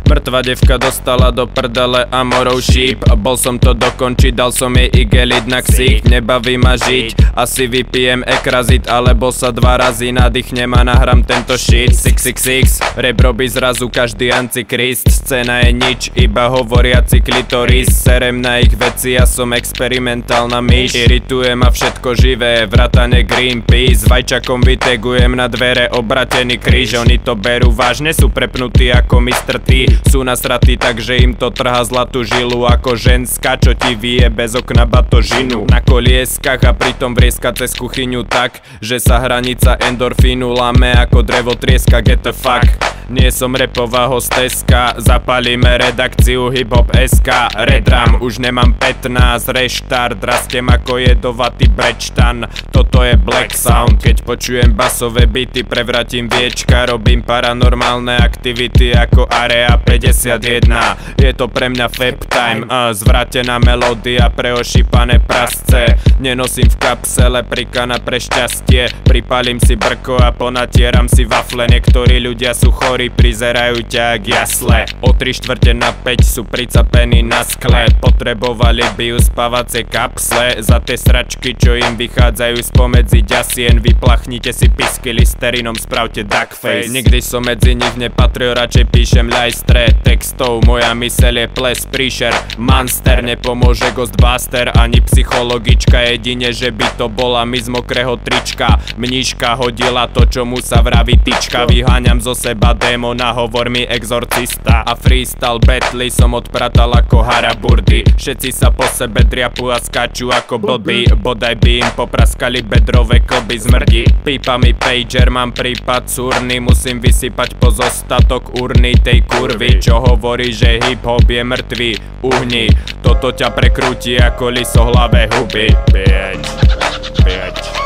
Mŕtva devka dostala do prdele a morov šíp. Bol som to dokončiť, dal som jej igelit na ksík. Nebaví ma žiť, asi vypijem ekrazit, alebo sa 2 razy nadýchnem a nahrám tento shit. 666, rap robí zrazu každý antikrist. Scéna je nič, iba hovoriaci klitoris. Serem na ich veci, ja som experimentálna myš. Irituje ma všetko živé, vrátane Greenpeace. Vajčakom vytegujem na dvere obratený kríž. Oni to berú vážne, sú prepnutí ako Mr. T. Sú nasratí, takže im to trhá zlatú žilu, ako ženská, čo ti vie bez okna batožinu. Na kolieskach a pritom vrieska cez kuchyňu tak, že sa hranica endorfínu lame ako drevo trieska. Get the fuck, nie som repová hosteska. Zapalíme redakciu hiphop SK. Redram, už nemám 15, reštart. Rastem ako jedovatý brečtan. Toto je Black Sound. Keď počujem basové beaty, prevratím viečka. Robím paranormálne aktivity ako Area 51. Je to pre mňa fap time, zvrátená melódia pre ošípané prasce. Nenosím v kapsele prikana pre šťastie. Pripalím si brko a ponatieram si wafle. Niektorí ľudia sú chorí, prizerajú ťa ak jasle. O 3/4 sú pricapení na skle. Potrebovali by ju spávacie kapsle. Za tie sračky, čo im vychádzajú spomedzi ďasien. Vyplachnite si pisky listerinom, spravte duckface. Nikdy som medzi nich nepatril, radšej píšem ľajstre textov. Moja myseľ je ples, príšer, monster. Nepomôže Ghostbuster ani psychologička. Jedine, že by to bola mi z mokrého trička. Mníška hodila to, čo mu sa vraví tyčka. Vyháňam zo seba démona, hovor mi exorcista. A freestyle battle som odpratal ako haraburdy. Všetci sa po sebe driapu a skáču ako blbí. Bodaj by im popraskali bedrové klby zmrdí. Pípa mi pager, mám prípad surny. Musím vysypať pozostatok urny tej kurvy, čo hovorí, že hip-hop je mŕtvý. Uhni, toto ťa prekrúti ako lisohlavé huby. Bitch.